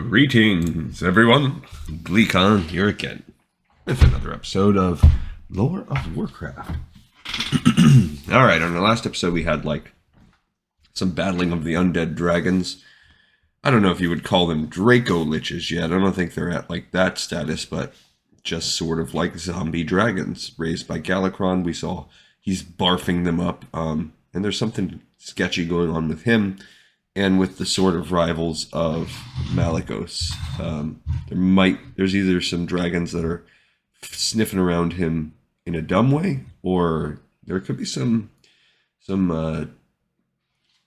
Greetings, everyone. Gleekon here again with another episode of Lore of Warcraft. Alright, on the last episode we had some battling of the undead dragons. I don't know if you would call them Draco Liches yet. I don't think they're at that status, but just sort of like zombie dragons raised by Galakrond. We saw he's barfing them up, and there's something sketchy going on with him. And with the sort of rivals of Malygos, there's either some dragons that are sniffing around him in a dumb way, or there could be some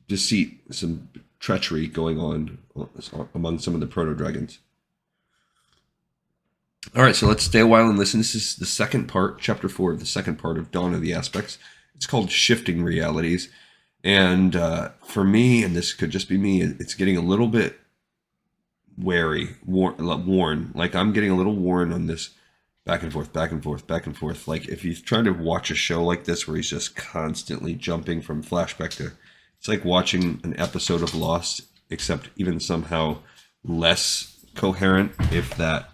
deceit, some treachery going on among some of the proto-dragons. All right, so let's stay a while and listen. This is the second part, chapter 4 of the second part of Dawn of the Aspects. It's called Shifting Realities. And for me, and this could just be me, it's getting a little bit worn. Like I'm getting a little worn on this back and forth, back and forth, back and forth. Like if you're trying to watch a show like this where he's just constantly jumping from flashback to, it's like watching an episode of Lost, except even somehow less coherent, if that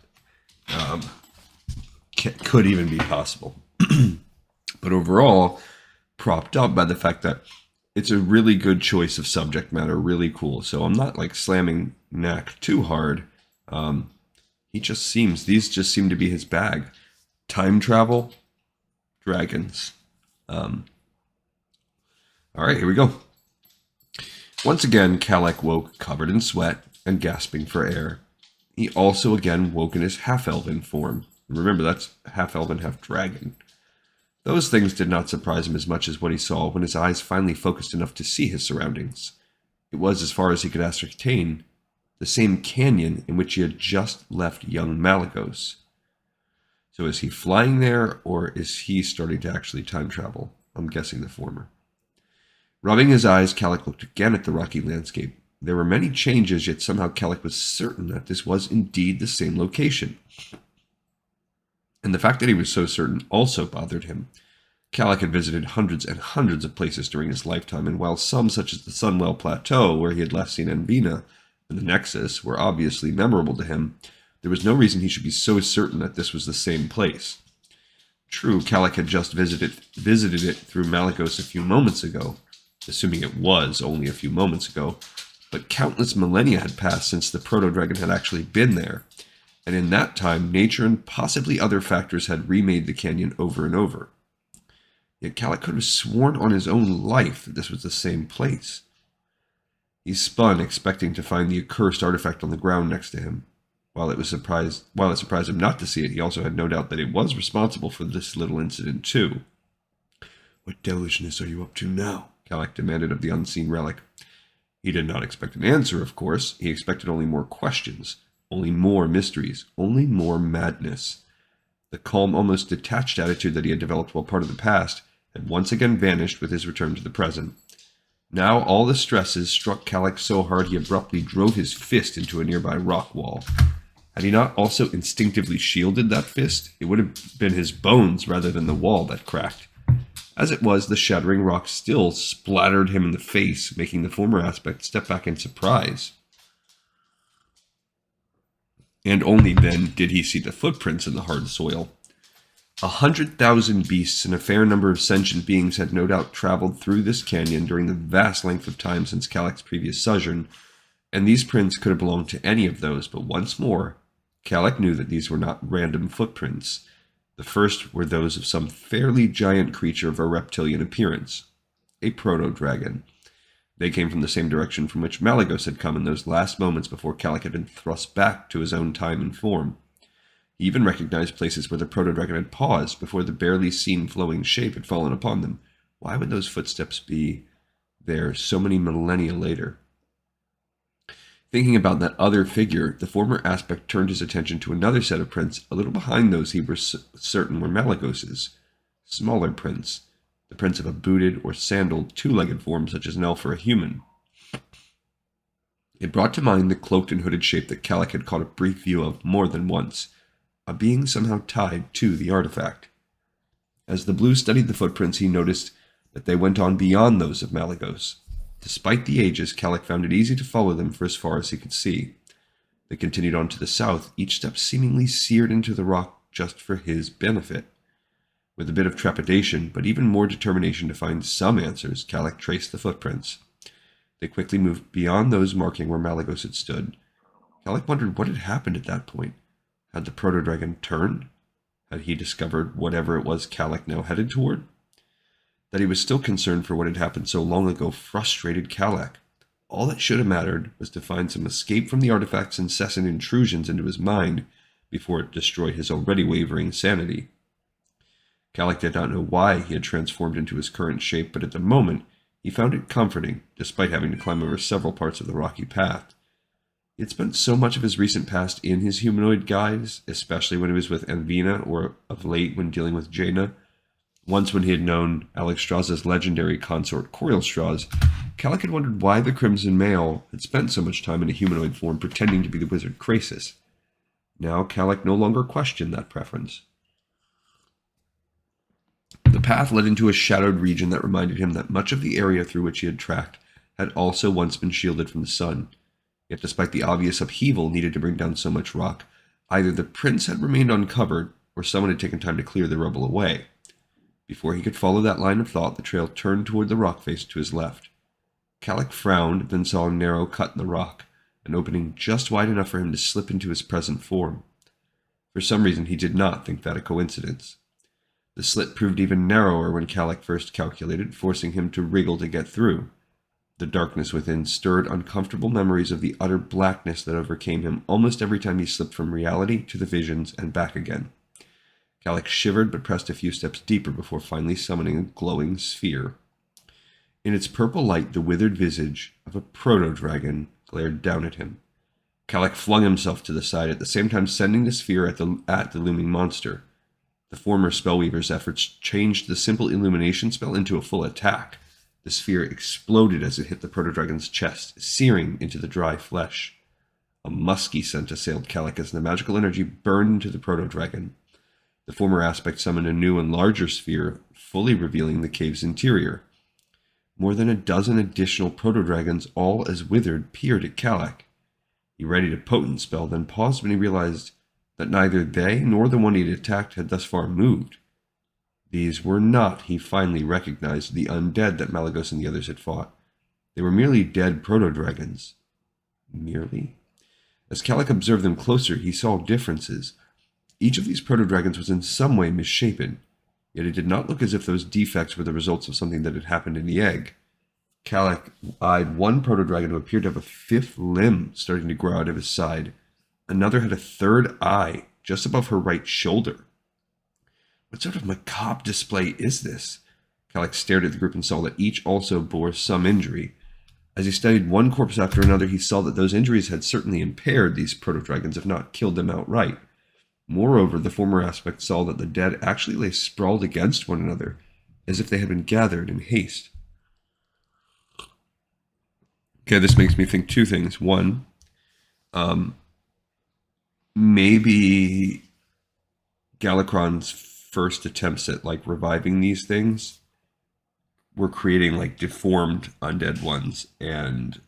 could even be possible. But overall, propped up by the fact that it's a really good choice of subject matter, really cool. So I'm not slamming Knack too hard. These just seem to be his bag. Time travel, dragons. All right, here we go. Once again, Kalec woke covered in sweat and gasping for air. He also again woke in his half-elven form. Remember, that's half-elven, half-dragon. Those things did not surprise him as much as what he saw when his eyes finally focused enough to see his surroundings. It was, as far as he could ascertain, the same canyon in which he had just left young Malygos. So is he flying there, or is he starting to actually time travel? I'm guessing the former. Rubbing his eyes, Kalec looked again at the rocky landscape. There were many changes, yet somehow Kalec was certain that this was indeed the same location. And the fact that he was so certain also bothered him. Kalec had visited hundreds and hundreds of places during his lifetime, and while some, such as the Sunwell Plateau, where he had last seen Envina, and the Nexus, were obviously memorable to him, there was no reason he should be so certain that this was the same place. True, Kalec had just visited it through Malygos a few moments ago, assuming it was only a few moments ago, but countless millennia had passed since the proto-dragon had actually been there. And in that time, nature and possibly other factors had remade the canyon over and over. Yet Kalec could have sworn on his own life that this was the same place. He spun, expecting to find the accursed artifact on the ground next to him. While it surprised him not to see it, he also had no doubt that it was responsible for this little incident too. "What devilishness are you up to now?" Kalec demanded of the unseen relic. He did not expect an answer, of course. He expected only more questions. Only more mysteries, only more madness. The calm, almost detached attitude that he had developed while part of the past had once again vanished with his return to the present. Now all the stresses struck Kalec so hard he abruptly drove his fist into a nearby rock wall. Had he not also instinctively shielded that fist, it would have been his bones rather than the wall that cracked. As it was, the shattering rock still splattered him in the face, making the former aspect step back in surprise. And only then did he see the footprints in the hard soil. 100,000 beasts and a fair number of sentient beings had no doubt traveled through this canyon during the vast length of time since Kalec's previous sojourn, and these prints could have belonged to any of those, but once more, Kalec knew that these were not random footprints. The first were those of some fairly giant creature of a reptilian appearance, a proto-dragon. They came from the same direction from which Malygos had come in those last moments before Kalec had been thrust back to his own time and form. He even recognized places where the proto-dragon had paused before the barely seen flowing shape had fallen upon them. Why would those footsteps be there so many millennia later? Thinking about that other figure, the former aspect turned his attention to another set of prints, a little behind those he was certain were Malygos's. Smaller prints. The prints of a booted or sandaled two-legged form such as an elf or a human. It brought to mind the cloaked and hooded shape that Kalec had caught a brief view of more than once, a being somehow tied to the artifact. As the blue studied the footprints, he noticed that they went on beyond those of Malygos. Despite the ages, Kalec found it easy to follow them for as far as he could see. They continued on to the south, each step seemingly seared into the rock just for his benefit. With a bit of trepidation, but even more determination to find some answers, Kalec traced the footprints. They quickly moved beyond those marking where Malygos had stood. Kalec wondered what had happened at that point. Had the proto-dragon turned? Had he discovered whatever it was Kalec now headed toward? That he was still concerned for what had happened so long ago frustrated Kalec. All that should have mattered was to find some escape from the artifact's incessant intrusions into his mind before it destroyed his already wavering sanity. Kalec did not know why he had transformed into his current shape, but at the moment he found it comforting, despite having to climb over several parts of the rocky path. He had spent so much of his recent past in his humanoid guise, especially when he was with Anvina, or of late when dealing with Jaina. Once when he had known Alexstrasza's legendary consort Corielstraz, Kalec had wondered why the Crimson Male had spent so much time in a humanoid form pretending to be the wizard Krasis. Now Kalec no longer questioned that preference. The path led into a shadowed region that reminded him that much of the area through which he had tracked had also once been shielded from the sun. Yet despite the obvious upheaval needed to bring down so much rock, either the prince had remained uncovered, or someone had taken time to clear the rubble away. Before he could follow that line of thought, the trail turned toward the rock face to his left. Kalec frowned, then saw a narrow cut in the rock, an opening just wide enough for him to slip into his present form. For some reason, he did not think that a coincidence. The slit proved even narrower when Kalec first calculated, forcing him to wriggle to get through. The darkness within stirred uncomfortable memories of the utter blackness that overcame him almost every time he slipped from reality to the visions and back again. Kalec shivered but pressed a few steps deeper before finally summoning a glowing sphere. In its purple light, the withered visage of a proto-dragon glared down at him. Kalec flung himself to the side, at the same time sending the sphere at the looming monster. The former spellweaver's efforts changed the simple illumination spell into a full attack. The sphere exploded as it hit the proto-dragon's chest, searing into the dry flesh. A musky scent assailed Kalec as the magical energy burned into the proto-dragon. The former aspect summoned a new and larger sphere, fully revealing the cave's interior. More than a dozen additional proto-dragons, all as withered, peered at Kalec. He readied a potent spell, then paused when he realized that neither they nor the one he had attacked had thus far moved. These were not, he finally recognized, the undead that Malygos and the others had fought. They were merely dead proto-dragons. Merely? As Kalec observed them closer, he saw differences. Each of these proto-dragons was in some way misshapen, yet it did not look as if those defects were the results of something that had happened in the egg. Kalec eyed one proto-dragon who appeared to have a fifth limb starting to grow out of his side. Another had a third eye, just above her right shoulder. What sort of macabre display is this? Kalec stared at the group and saw that each also bore some injury. As he studied one corpse after another, he saw that those injuries had certainly impaired these proto-dragons, if not killed them outright. Moreover, the former aspect saw that the dead actually lay sprawled against one another, as if they had been gathered in haste. Okay, this makes me think two things. One, maybe Galakrond's first attempts at reviving these things were creating deformed undead ones, and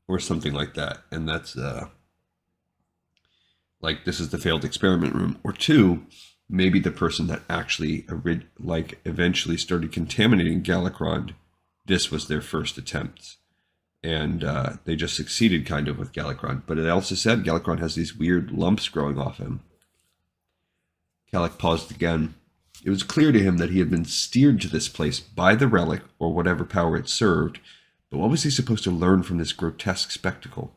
or something like that, and that's this is the failed experiment room. Or two, maybe the person that actually eventually started contaminating Galakrond, this was their first attempts. And they just succeeded kind of with Galakrond. But it also said Galakrond has these weird lumps growing off him. Kalec paused again. It was clear to him that he had been steered to this place by the relic, or whatever power it served, but what was he supposed to learn from this grotesque spectacle?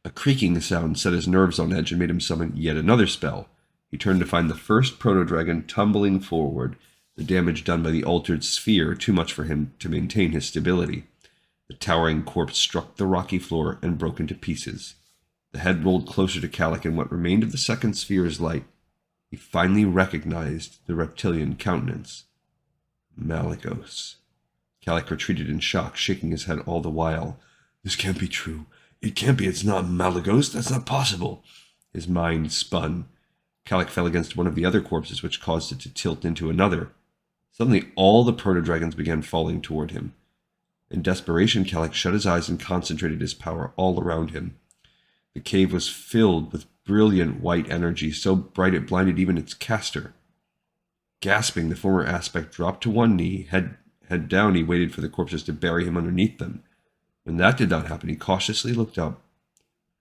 A creaking sound set his nerves on edge and made him summon yet another spell. He turned to find the first proto-dragon tumbling forward, the damage done by the altered sphere too much for him to maintain his stability. The towering corpse struck the rocky floor and broke into pieces. The head rolled closer to Kalec in what remained of the second sphere's light. He finally recognized the reptilian countenance. Malygos. Kalec retreated in shock, shaking his head all the while. This can't be true. It can't be. It's not Malygos. That's not possible. His mind spun. Kalec fell against one of the other corpses, which caused it to tilt into another. Suddenly, all the proto-dragons began falling toward him. In desperation, Kalec shut his eyes and concentrated his power all around him. The cave was filled with brilliant white energy, so bright it blinded even its caster. Gasping, the former aspect dropped to one knee. Head down, he waited for the corpses to bury him underneath them. When that did not happen, he cautiously looked up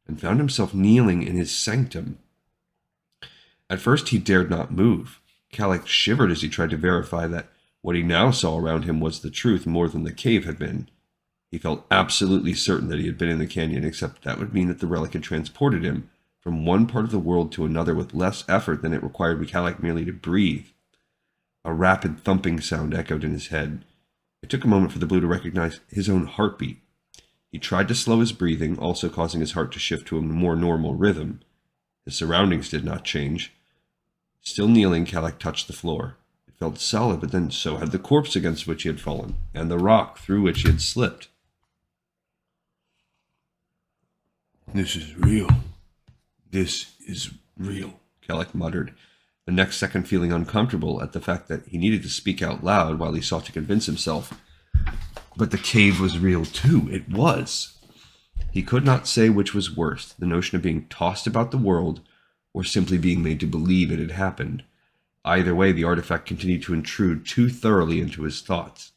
and found himself kneeling in his sanctum. At first, he dared not move. Kalec shivered as he tried to verify that what he now saw around him was the truth more than the cave had been. He felt absolutely certain that he had been in the canyon, except that would mean that the relic had transported him from one part of the world to another with less effort than it required Kalec merely to breathe. A rapid thumping sound echoed in his head. It took a moment for the blue to recognize his own heartbeat. He tried to slow his breathing, also causing his heart to shift to a more normal rhythm. His surroundings did not change. Still kneeling, Kalec touched the floor. It felt solid, but then so had the corpse against which he had fallen, and the rock through which he had slipped. "This is real. This is real," Kalec muttered, the next second feeling uncomfortable at the fact that he needed to speak out loud while he sought to convince himself. But the cave was real too. It was. He could not say which was worse, the notion of being tossed about the world or simply being made to believe it had happened. Either way, the artifact continued to intrude too thoroughly into his thoughts.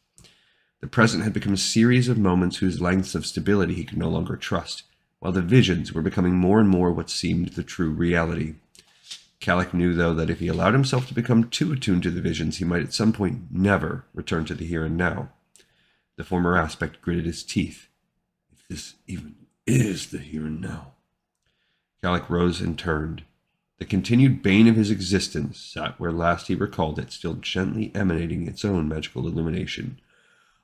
The present had become a series of moments whose lengths of stability he could no longer trust, while the visions were becoming more and more what seemed the true reality. Kalec knew, though, that if he allowed himself to become too attuned to the visions, he might at some point never return to the here and now. The former aspect gritted his teeth. If this even is the here and now. Kalec rose and turned. The continued bane of his existence sat where last he recalled it, still gently emanating its own magical illumination.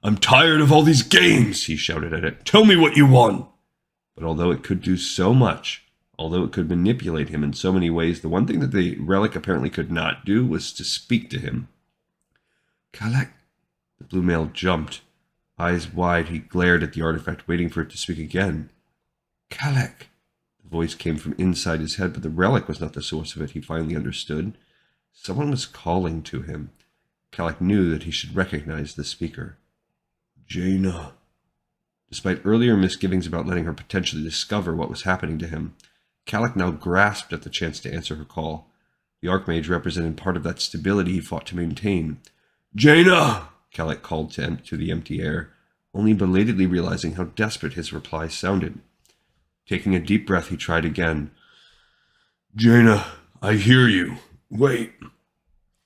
"I'm tired of all these games," he shouted at it. "Tell me what you want." But although it could do so much, although it could manipulate him in so many ways, the one thing that the relic apparently could not do was to speak to him. "Kalec?" The blue male jumped. Eyes wide, he glared at the artifact, waiting for it to speak again. "Kalec!" The voice came from inside his head, but the relic was not the source of it, he finally understood. Someone was calling to him. Kalec knew that he should recognize the speaker. "Jaina." Despite earlier misgivings about letting her potentially discover what was happening to him, Kalec now grasped at the chance to answer her call. The Archmage represented part of that stability he fought to maintain. "Jaina!" Kalec called to the empty air, only belatedly realizing how desperate his reply sounded. Taking a deep breath, he tried again. "Jaina, I hear you. Wait."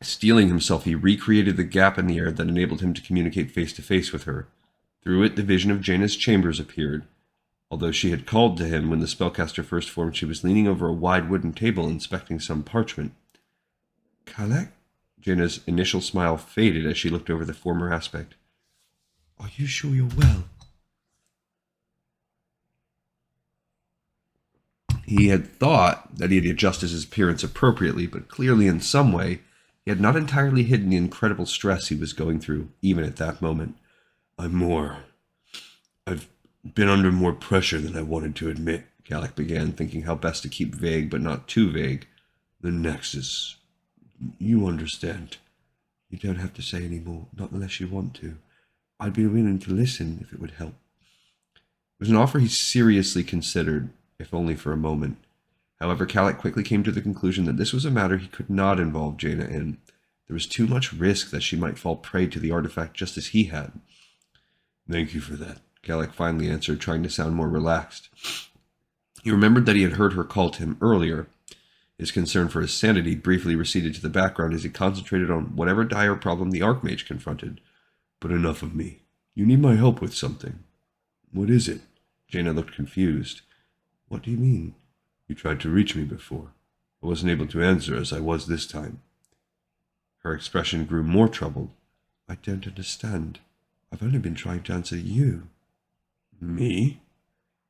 Steeling himself, he recreated the gap in the air that enabled him to communicate face-to-face with her. Through it, the vision of Jaina's chambers appeared. Although she had called to him when the spellcaster first formed, she was leaning over a wide wooden table inspecting some parchment. "Kalec?" Jaina's initial smile faded as she looked over the former aspect. "Are you sure you're well?" He had thought that he had adjusted his appearance appropriately, but clearly in some way, he had not entirely hidden the incredible stress he was going through, even at that moment. I've been under more pressure than I wanted to admit," Kalec began, thinking how best to keep vague, but not too vague. "The Nexus. You understand. You don't have to say any more, not unless you want to. I'd be willing to listen if it would help." It was an offer he seriously considered, if only for a moment. However, Kalec quickly came to the conclusion that this was a matter he could not involve Jaina in. There was too much risk that she might fall prey to the artifact just as he had. "Thank you for that," Kalec finally answered, trying to sound more relaxed. He remembered that he had heard her call to him earlier. His concern for his sanity briefly receded to the background as he concentrated on whatever dire problem the Archmage confronted. "But enough of me. You need my help with something." "What is it?" Jaina looked confused. "What do you mean?" "You tried to reach me before. I wasn't able to answer as I was this time." Her expression grew more troubled. "I don't understand. I've only been trying to answer you." "Me?"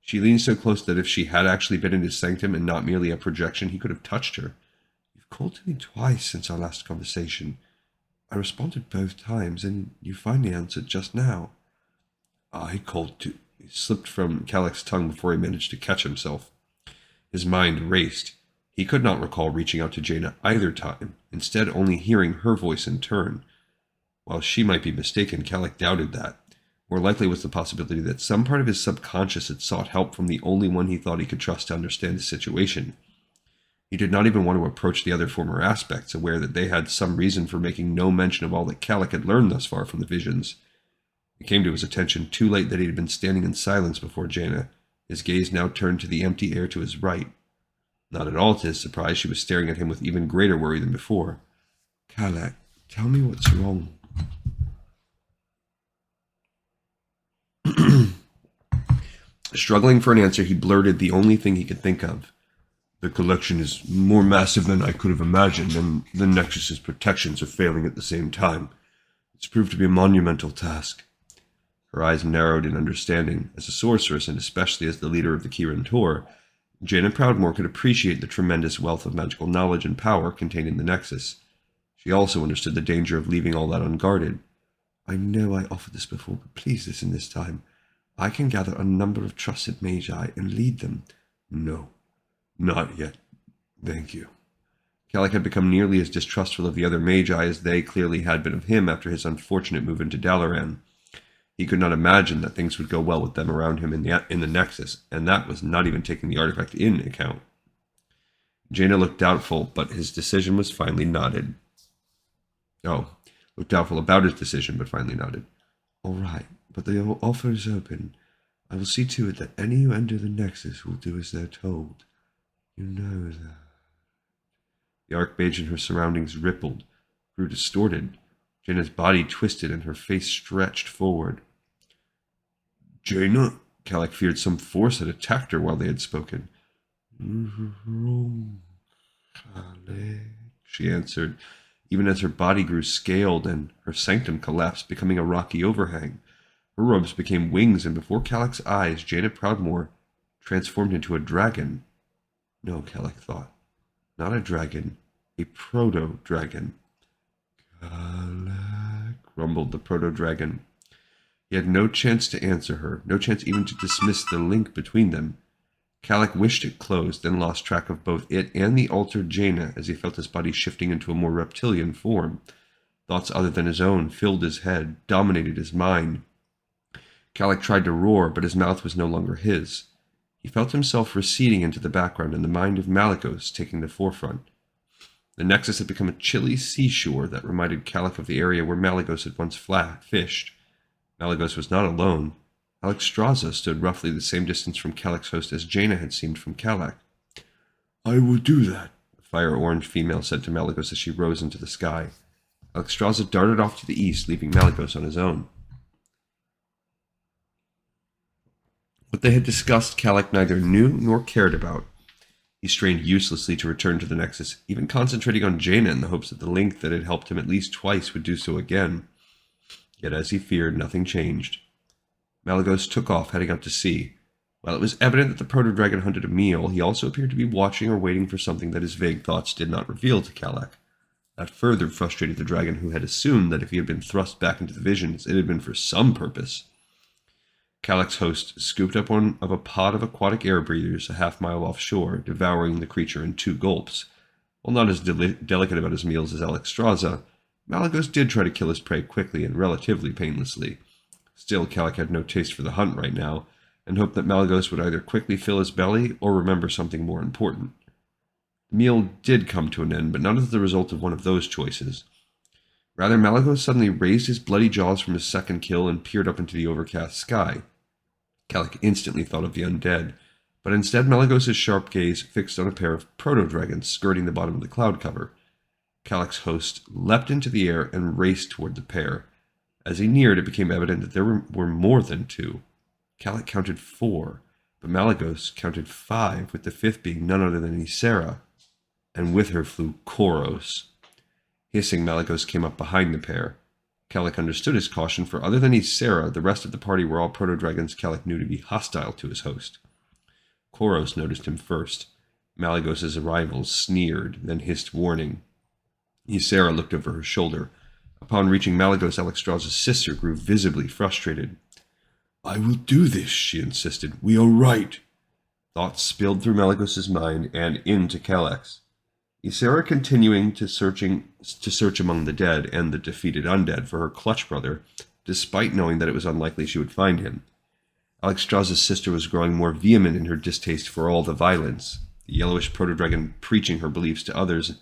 She leaned so close that if she had actually been in his sanctum and not merely a projection, he could have touched her. "You've called to me twice since our last conversation. I responded both times, and you finally answered just now." "I called to..." It slipped from Kalec's tongue before he managed to catch himself. His mind raced. He could not recall reaching out to Jaina either time, instead only hearing her voice in turn. While she might be mistaken, Kalec doubted that. More likely was the possibility that some part of his subconscious had sought help from the only one he thought he could trust to understand the situation. He did not even want to approach the other former aspects, aware that they had some reason for making no mention of all that Kalec had learned thus far from the visions. It came to his attention too late that he had been standing in silence before Jaina, his gaze now turned to the empty air to his right. Not at all to his surprise, she was staring at him with even greater worry than before. "Kalec, tell me what's wrong." Struggling for an answer, he blurted the only thing he could think of. "The collection is more massive than I could have imagined, and the Nexus's protections are failing at the same time. It's proved to be a monumental task." Her eyes narrowed in understanding. As a sorceress, and especially as the leader of the Kirin Tor, Jaina Proudmoore could appreciate the tremendous wealth of magical knowledge and power contained in the Nexus. She also understood the danger of leaving all that unguarded. "I know I offered this before, but please listen this time. I can gather a number of trusted magi and lead them." "No, not yet. Thank you." Kalec had become nearly as distrustful of the other magi as they clearly had been of him after his unfortunate move into Dalaran. He could not imagine that things would go well with them around him in the Nexus, and that was not even taking the artifact in account. Jaina looked doubtful, but his decision was finally nodded. Looked doubtful about his decision, but finally nodded. "All right, but the offer is open. I will see to it that any who enter the Nexus will do as they're told. You know that." The Archmage and her surroundings rippled, grew distorted. Jaina's body twisted and her face stretched forward. "Jaina?" Kalec feared some force had attacked her while they had spoken. "Wrong, Kalec," she answered, even as her body grew scaled and her sanctum collapsed, becoming a rocky overhang. Her robes became wings, and before Kalec's eyes, Jaina Proudmoore transformed into a dragon. No, Kalec thought. Not a dragon, a proto-dragon. "Kalec," rumbled the proto-dragon. He had no chance to answer her, no chance even to dismiss the link between them. Kalec wished it closed, then lost track of both it and the altered Jaina as he felt his body shifting into a more reptilian form. Thoughts other than his own filled his head, dominated his mind. Kalec tried to roar, but his mouth was no longer his. He felt himself receding into the background and the mind of Malygos taking the forefront. The Nexus had become a chilly seashore that reminded Kalec of the area where Malygos had once fished. Malygos was not alone. Alexstrasza stood roughly the same distance from Kalec's host as Jaina had seemed from Kalec. "I will do that," the fire-orange female said to Malygos as she rose into the sky. Alexstrasza darted off to the east, leaving Malygos on his own. What they had discussed, Kalec neither knew nor cared about. He strained uselessly to return to the Nexus, even concentrating on Jaina in the hopes that the link that had helped him at least twice would do so again. Yet as he feared, nothing changed. Malygos took off, heading out to sea. While it was evident that the proto-dragon hunted a meal, he also appeared to be watching or waiting for something that his vague thoughts did not reveal to Kalec. That further frustrated the dragon, who had assumed that if he had been thrust back into the visions, it had been for some purpose. Kalec's host scooped up one of a pod of aquatic air breathers a half-mile offshore, devouring the creature in 2 gulps. While not as delicate about his meals as Alexstrasza, Malygos did try to kill his prey quickly and relatively painlessly. Still, Kalec had no taste for the hunt right now, and hoped that Malygos would either quickly fill his belly or remember something more important. The meal did come to an end, but not as the result of one of those choices. Rather, Malygos suddenly raised his bloody jaws from his second kill and peered up into the overcast sky. Kalec instantly thought of the undead, but instead Malygos' sharp gaze fixed on a pair of proto-dragons skirting the bottom of the cloud cover. Kalec's host leapt into the air and raced toward the pair. As he neared, it became evident that there were more than 2. Kalec counted 4, but Malygos counted 5, with the 5th being none other than Ysera, and with her flew Koros. Hissing, Malygos came up behind the pair. Kalec understood his caution, for other than Ysera, the rest of the party were all proto-dragons Kalec knew to be hostile to his host. Koros noticed him first. Malygos' arrival sneered, then hissed warning. Ysera looked over her shoulder. Upon reaching Malygos, Alexstrasza's sister grew visibly frustrated. "I will do this," she insisted. "We are right." Thoughts spilled through Malygos' mind and into Kalec's. Ysera, continuing to search among the dead and the defeated undead for her clutch brother, despite knowing that it was unlikely she would find him. Alexstrasza's sister was growing more vehement in her distaste for all the violence, the yellowish proto-dragon preaching her beliefs to others,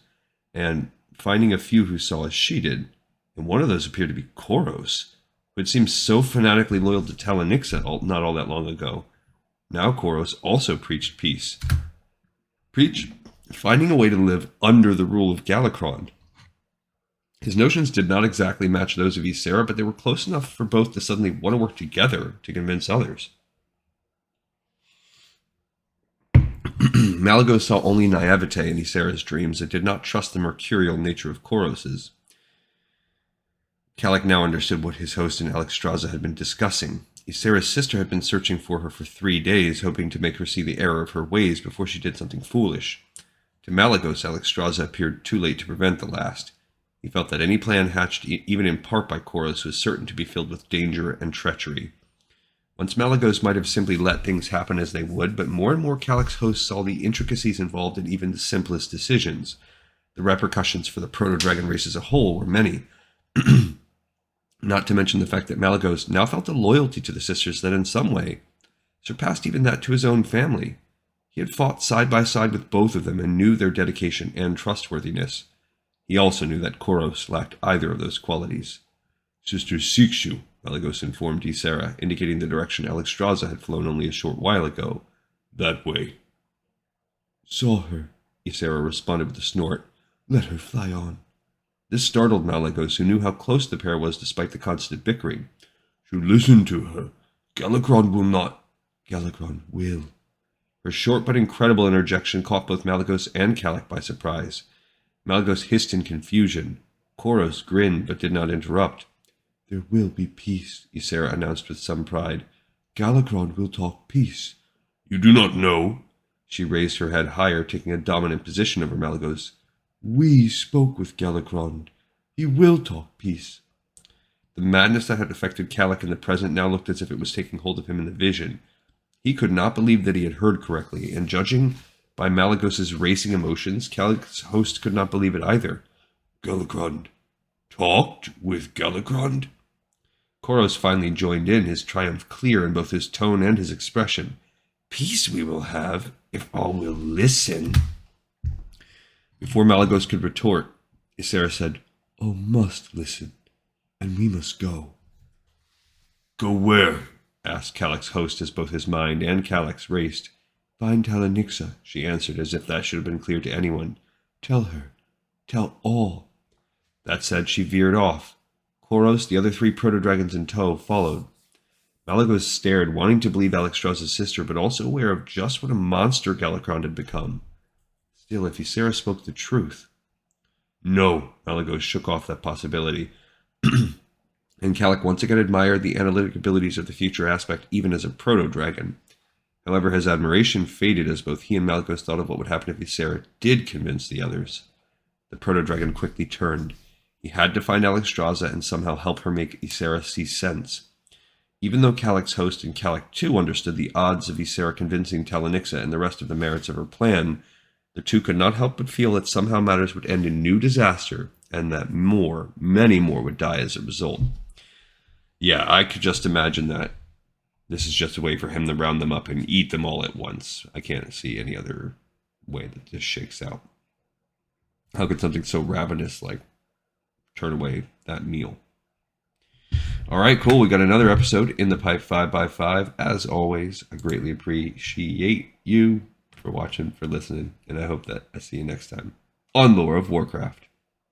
and finding a few who saw as she did, and one of those appeared to be Koros, who had seemed so fanatically loyal to Talanixa not all that long ago. Now Koros also preached peace. Finding a way to live under the rule of Galakrond. His notions did not exactly match those of Ysera, but they were close enough for both to suddenly want to work together to convince others. Malygos saw only naivete in Ysera's dreams and did not trust the mercurial nature of Koros's. Kalec now understood what his host and Alexstrasza had been discussing. Ysera's sister had been searching for her for 3 days, hoping to make her see the error of her ways before she did something foolish. To Malygos, Alexstrasza appeared too late to prevent the last. He felt that any plan hatched even in part by Koros was certain to be filled with danger and treachery. Once Malygos might have simply let things happen as they would, but more and more Kalec's hosts saw the intricacies involved in even the simplest decisions. The repercussions for the proto-dragon race as a whole were many. Not to mention the fact that Malygos now felt a loyalty to the sisters that in some way surpassed even that to his own family. He had fought side by side with both of them and knew their dedication and trustworthiness. He also knew that Koros lacked either of those qualities. Sister seeks you, Malygos informed Ysera, indicating the direction Alexstrasza had flown only a short while ago. That way. Saw her, Ysera responded with a snort. Let her fly on. This startled Malygos, who knew how close the pair was despite the constant bickering. You listen to her. Galakrond will not. Galakrond will. Her short but incredible interjection caught both Malygos and Kalec by surprise. Malygos hissed in confusion. Koros grinned but did not interrupt. There will be peace, Ysera announced with some pride. Galakrond will talk peace. You do not know? She raised her head higher, taking a dominant position over Malygos. We spoke with Galakrond. He will talk peace. The madness that had affected Kalec in the present now looked as if it was taking hold of him in the vision. He could not believe that he had heard correctly, and judging by Malygos's racing emotions, Kalec's host could not believe it either. Galakrond talked with Galakrond? Koros finally joined in, his triumph clear in both his tone and his expression. Peace we will have, if all will listen. Before Malygos could retort, Ysera said, All must listen, and we must go. Go where? Asked Kalec's host as both his mind and Kalec's raced. Find Talanixa, she answered as if that should have been clear to anyone. Tell her. Tell all. That said, she veered off. Koros, the other 3 proto-dragons in tow, followed. Malygos stared, wanting to believe Alexstrasza's sister, but also aware of just what a monster Galakrond had become. Still, if Ysera spoke the truth... No, Malygos shook off that possibility. And Kalec once again admired the analytic abilities of the future aspect even as a proto-dragon. However, his admiration faded as both he and Malygos thought of what would happen if Ysera did convince the others. The proto-dragon quickly turned. He had to find Alexstrasza and somehow help her make Ysera see sense. Even though Kalec's host and Kalec too understood the odds of Ysera convincing Talanixa and the rest of the merits of her plan, the two could not help but feel that somehow matters would end in new disaster, and that many more would die as a result. Yeah, I could just imagine that this is just a way for him to round them up and eat them all at once. I can't see any other way that this shakes out. How could something so ravenous, turn away that meal? All right, cool. We got another episode in the pipe 5x5. As always, I greatly appreciate you for watching, for listening, and I hope that I see you next time on Lore of Warcraft.